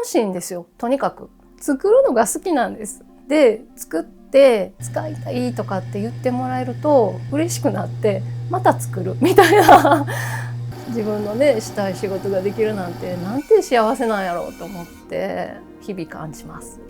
楽しいんですよ。とにかく作るのが好きなんです。で作って使いたいとかって言ってもらえると嬉しくなってまた作るみたいな自分のねしたい仕事ができるなんてなんて幸せなんやろうと思って日々感じます。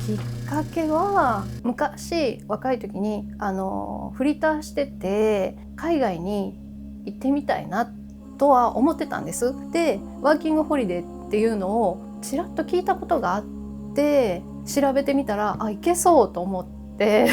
きっかけは昔若い時にフリーターしてて海外に行ってみたいなとは思ってたんです。でワーキングホリデーっていうのをちらっと聞いたことがあって調べてみたら行けそうと思って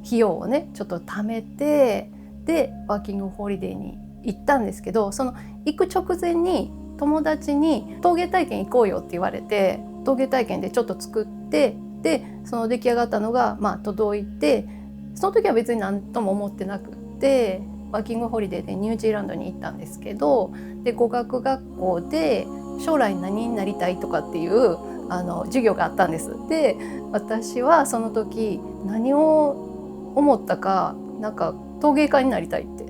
費用をねちょっと貯めてでワーキングホリデーに行ったんですけど、その行く直前に友達に陶芸体験行こうよって言われて陶芸体験でちょっと作ってでその出来上がったのが届いて、その時は別に何とも思ってなくってワーキングホリデーでニュージーランドに行ったんですけど、で語学学校で将来何になりたいとかっていう授業があったんです。で私はその時何を思ったかなんか陶芸家になりたいって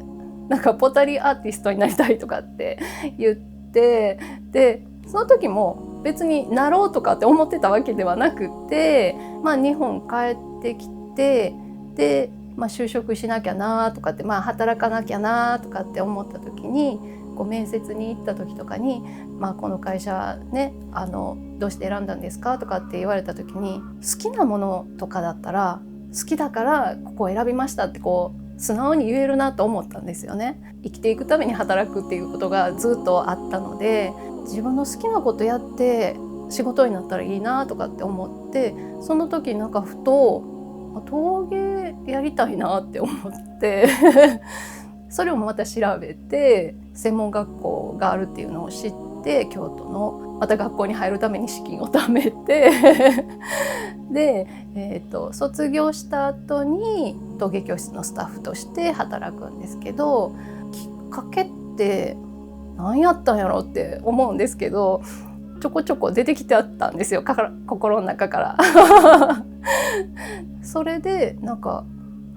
なんかポタリーアーティストになりたいとかって言ってでその時も別になろうとかって思ってたわけではなくて、日本帰ってきてで、就職しなきゃなとかって働かなきゃなとかって思った時に面接に行った時とかに、この会社ねどうして選んだんですかとかって言われた時に好きなものとかだったら好きだからここを選びましたって素直に言えるなと思ったんですよね。生きていくために働くっていうことがずっとあったので自分の好きなことやって仕事になったらいいなとかって思ってその時なんかふと陶芸やりたいなって思ってそれをまた調べて専門学校があるっていうのを知って京都のまた学校に入るために資金を貯めてで、卒業した後に陶芸教室のスタッフとして働くんですけど、きっかけって何やったんやろって思うんですけどちょこちょこ出てきてあったんですよ心の中からそれでなんか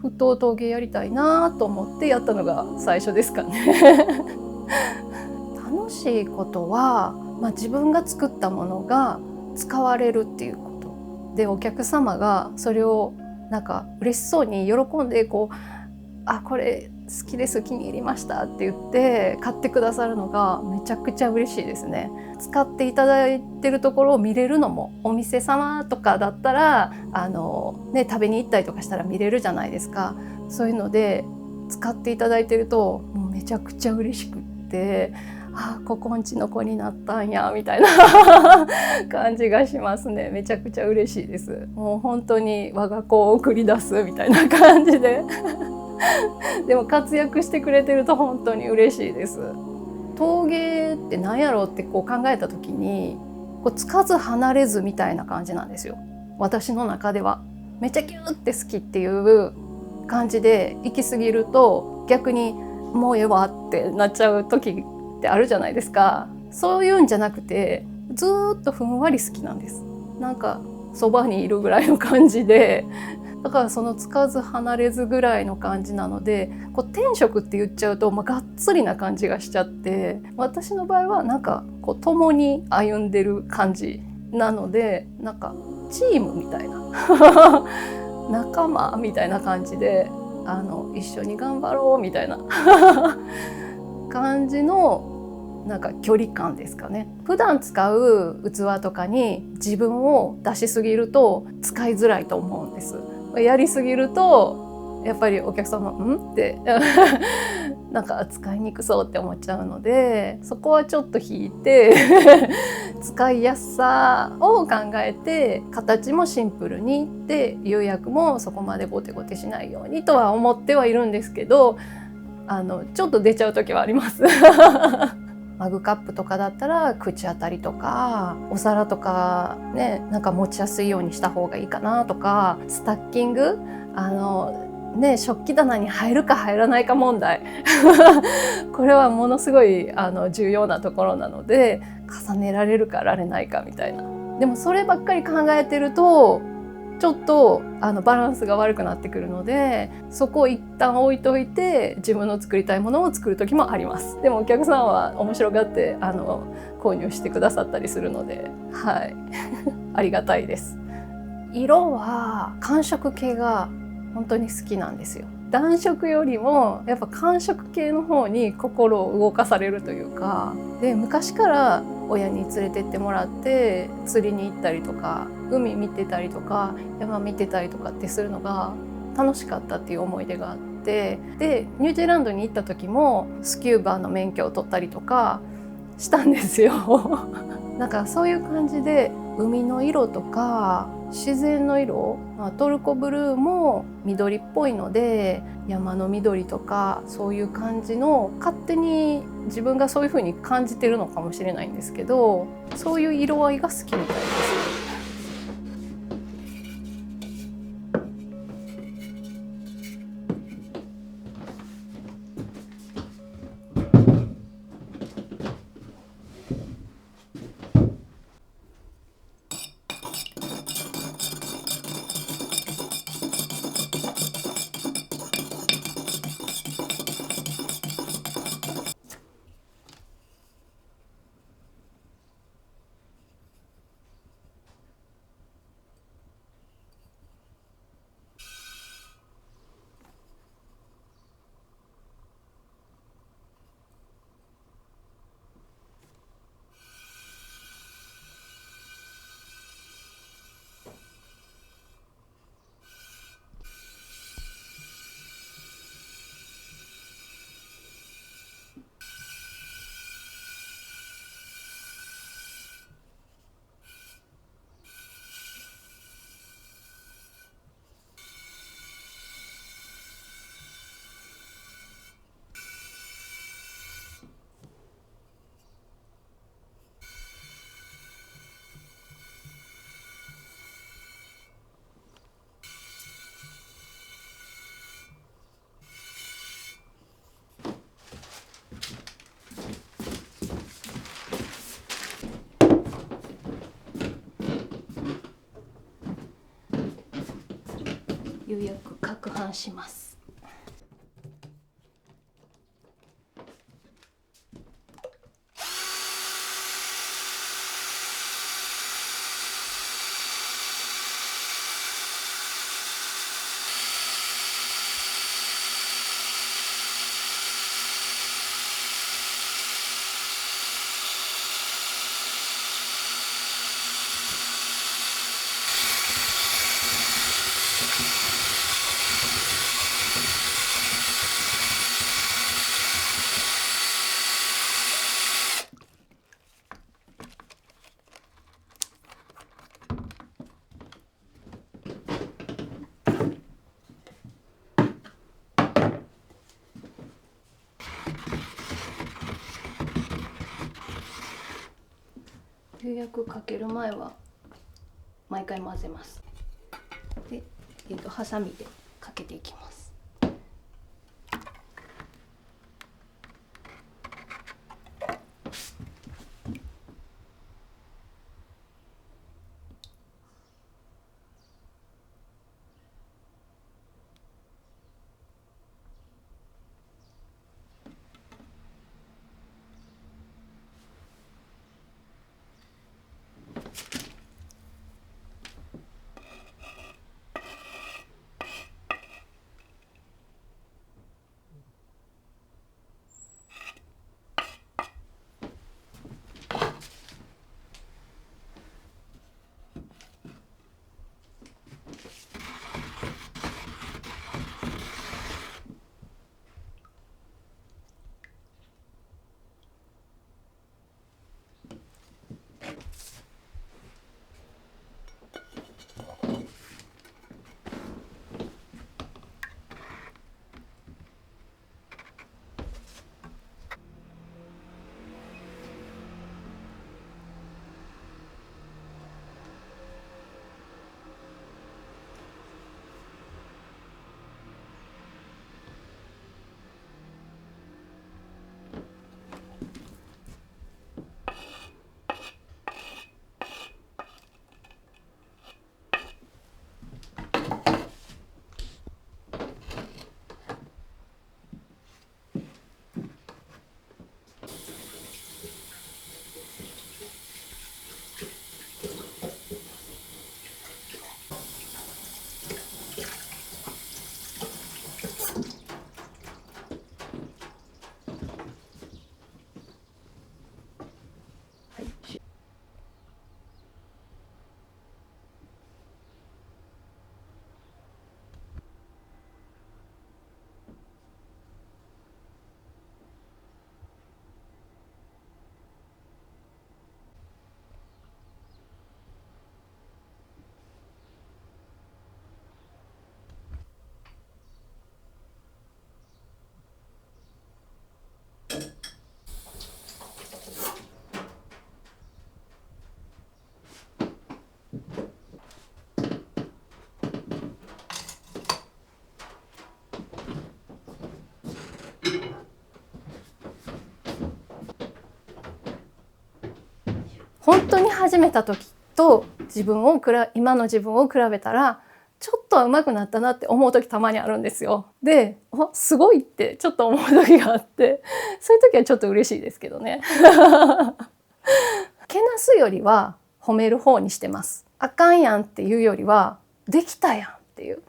ふと陶芸やりたいなと思ってやったのが最初ですかね楽しいことは、自分が作ったものが使われるっていうことでお客様がそれをなんか嬉しそうに喜んでこれ好きです気に入りましたって言って買ってくださるのがめちゃくちゃ嬉しいですね。使っていただいてるところを見れるのもお店様とかだったら食べに行ったりとかしたら見れるじゃないですか。そういうので使っていただいてるともうめちゃくちゃ嬉しくってここんちの子になったんやみたいな感じがしますね。めちゃくちゃ嬉しいです。もう本当に我が子を送り出すみたいな感じででも活躍してくれてると本当に嬉しいです。陶芸って何やろうって考えた時につかず離れずみたいな感じなんですよ。私の中ではめっちゃギューって好きっていう感じで行き過ぎると逆にもうええわってなっちゃう時ってあるじゃないですか。そういうんじゃなくてずっとふんわり好きなんです。なんかそばにいるぐらいの感じでだからそのつかず離れずぐらいの感じなので天職って言っちゃうと、がっつりな感じがしちゃって私の場合はなんか共に歩んでる感じなのでなんかチームみたいな仲間みたいな感じで一緒に頑張ろうみたいな感じのなんか距離感ですかね。普段使う器とかに自分を出しすぎると使いづらいと思うんです。やりすぎるとやっぱりお客様ってなんか使いにくそうって思っちゃうのでそこはちょっと引いて使いやすさを考えて形もシンプルにで釉薬もそこまでゴテゴテしないようにとは思ってはいるんですけどちょっと出ちゃう時はありますマグカップとかだったら口当たりとかお皿とかねなんか持ちやすいようにした方がいいかなとかスタッキング食器棚に入るか入らないか問題これはものすごい重要なところなので重ねられるかられないかみたいな。でもそればっかり考えてるとちょっとバランスが悪くなってくるのでそこを一旦置いといて自分の作りたいものを作る時もあります。でもお客さんは面白がって購入してくださったりするのではいありがたいです。色は寒色系が本当に好きなんですよ。暖色よりもやっぱ寒色系の方に心を動かされるというかで昔から親に連れてってもらって釣りに行ったりとか海見てたりとか山見てたりとかってするのが楽しかったっていう思い出があって、でニュージーランドに行った時もスキューバの免許を取ったりとかしたんですよなんかそういう感じで海の色とか自然の色、トルコブルーも緑っぽいので山の緑とかそういう感じの勝手に自分がそういう風に感じてるのかもしれないんですけど、そういう色合いが好きみたいです。釉薬攪拌します。釉薬かける前は毎回混ぜます。で、ハサミでかけていきます。本当に始めた時と今の自分を比べたらちょっとは上手くなったなって思う時たまにあるんですよ。で、すごいってちょっと思う時があって、そういう時はちょっと嬉しいですけどね。けなすよりは褒める方にしてます。あかんやんっていうよりはできたやんっていう。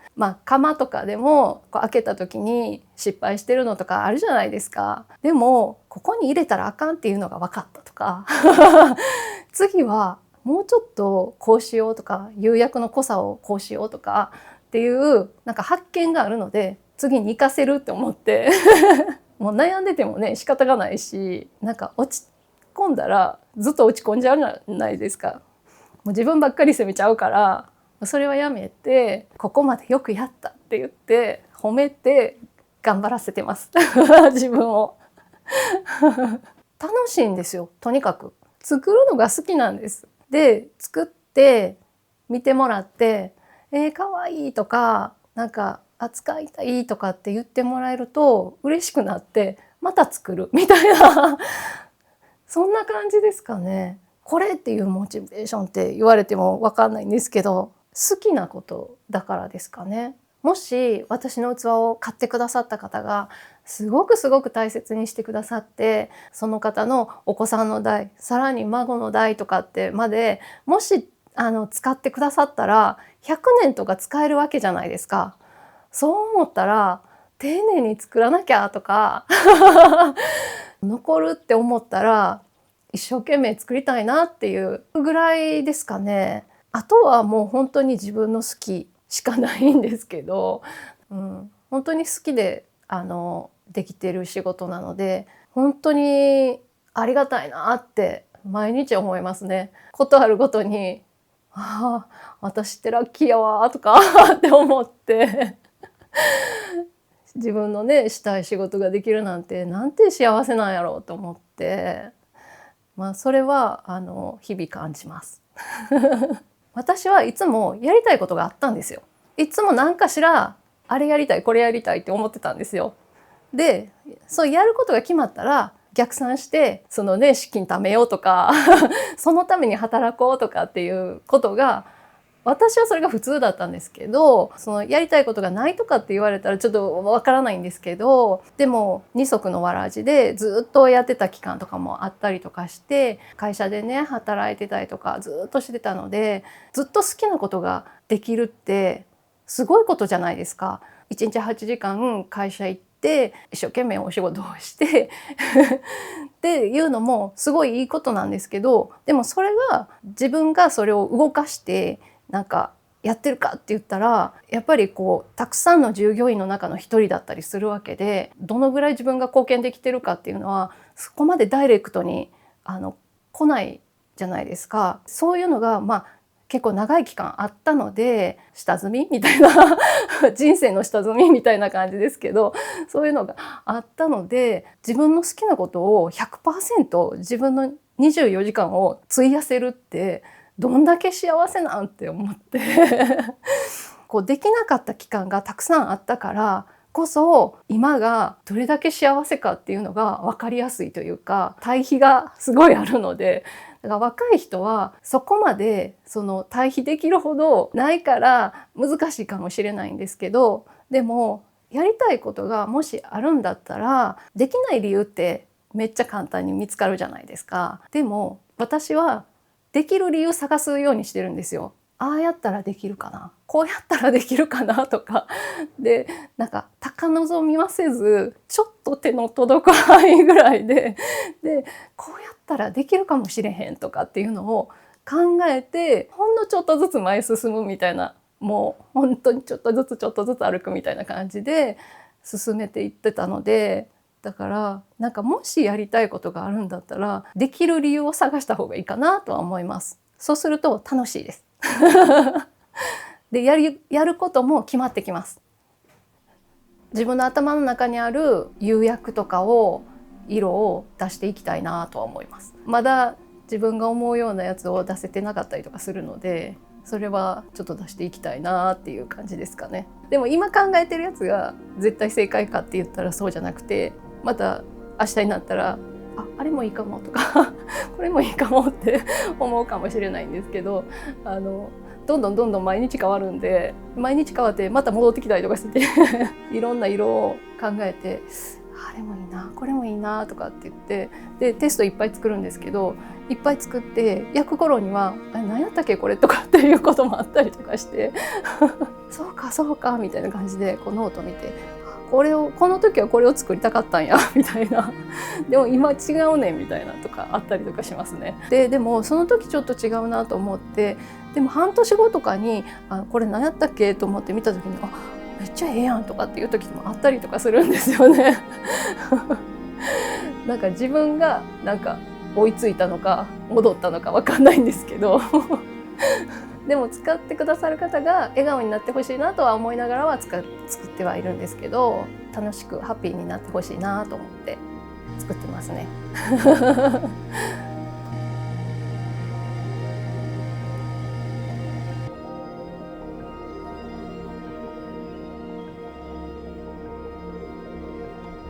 釜とかでも開けた時に失敗してるのとかあるじゃないですか。でもここに入れたらあかんっていうのが分かったとか次はもうちょっとこうしようとか、釉薬の濃さをこうしようとかっていう発見があるので、次に活かせるって思ってもう悩んでてもね仕方がないし、落ち込んだらずっと落ち込んじゃうじゃないですか。もう自分ばっかり責めちゃうから、それはやめて、ここまでよくやったって言って褒めて頑張らせてます自分を楽しいんですよ。とにかく作るのが好きなんです。で、作って見てもらってかわいいとか扱いたいとかって言ってもらえると嬉しくなってまた作るみたいなそんな感じですかね。これっていうモチベーションって言われても分かんないんですけど、好きなことだからですかね。もし私の器を買ってくださった方がすごく大切にしてくださって、その方のお子さんの代、さらに孫の代とかってまでもし使ってくださったら100年とか使えるわけじゃないですか。そう思ったら丁寧に作らなきゃとか残るって思ったら一生懸命作りたいなっていうぐらいですかね。あとはもう本当に自分の好きしかないんですけど、本当に好きでできてる仕事なので、本当にありがたいなって毎日思いますね。ことあるごとに「ああ私ってラッキーやわ」とかって思って自分のねしたい仕事ができるなんて幸せなんやろうと思って、それは日々感じます私はいつもやりたいことがあったんですよ。いつも何かしらあれやりたいこれやりたいって思ってたんですよ。で、そうやることが決まったら逆算して資金貯めようとかそのために働こうとかっていうことが、私はそれが普通だったんですけど、やりたいことがないとかって言われたらちょっとわからないんですけど、でも二足のわらじでずっとやってた期間とかもあったりとかして、会社でね働いてたりとかずっとしてたので、ずっと好きなことができるってすごいことじゃないですか。1日8時間会社行って一生懸命お仕事をしてっていうのもすごいいいことなんですけど、でもそれが自分がそれを動かしてやってるかって言ったら、やっぱりたくさんの従業員の中の一人だったりするわけで、どのぐらい自分が貢献できてるかっていうのはそこまでダイレクトに来ないじゃないですか。そういうのが結構長い期間あったので、下積みみたいな人生の下積みみたいな感じですけど、そういうのがあったので、自分の好きなことを 100% 自分の24時間を費やせるってどんだけ幸せなんて思ってできなかった期間がたくさんあったからこそ、今がどれだけ幸せかっていうのが分かりやすいというか、対比がすごいあるので、だから若い人はそこまで対比できるほどないから難しいかもしれないんですけど、でもやりたいことがもしあるんだったら、できない理由ってめっちゃ簡単に見つかるじゃないですか。でも私はできる理由探すようにしてるんですよ。ああやったらできるかな、こうやったらできるかなとかで、高望みはせず、ちょっと手の届く範囲ぐらいでこうやったらできるかもしれへんとかっていうのを考えて、ほんのちょっとずつ前進むみたいな、もう本当にちょっとずつ歩くみたいな感じで進めていってたので、だからもしやりたいことがあるんだったらできる理由を探した方がいいかなとは思います。そうすると楽しいですでやることも決まってきます。自分の頭の中にある釉薬とか色を出していきたいなとは思います。まだ自分が思うようなやつを出せてなかったりとかするので、それはちょっと出していきたいなっていう感じですかね。でも今考えてるやつが絶対正解かって言ったらそうじゃなくて、また明日になったらあれもいいかもとかこれもいいかもって思うかもしれないんですけど、どんどん毎日変わるんで、毎日変わってまた戻ってきたりとかしていろんな色を考えて、あれもいいな、これもいいなとかって言って、でテストいっぱい作るんですけど、いっぱい作って焼く頃には何やったっけこれとかっていうこともあったりとかしてそうかそうかみたいな感じでこうノート見て、この時はこれを作りたかったんやみたいなでも今違うねんみたいなとかあったりとかしますね。でもその時ちょっと違うなと思って、でも半年後とかにこれ何やったっけと思って見た時にめっちゃええやんとかっていう時もあったりとかするんですよねなんか自分がなんか追いついたのか戻ったのか分かんないんですけどでも使ってくださる方が笑顔になってほしいなとは思いながらは作ってはいるんですけど、楽しくハッピーになってほしいなと思って作ってますね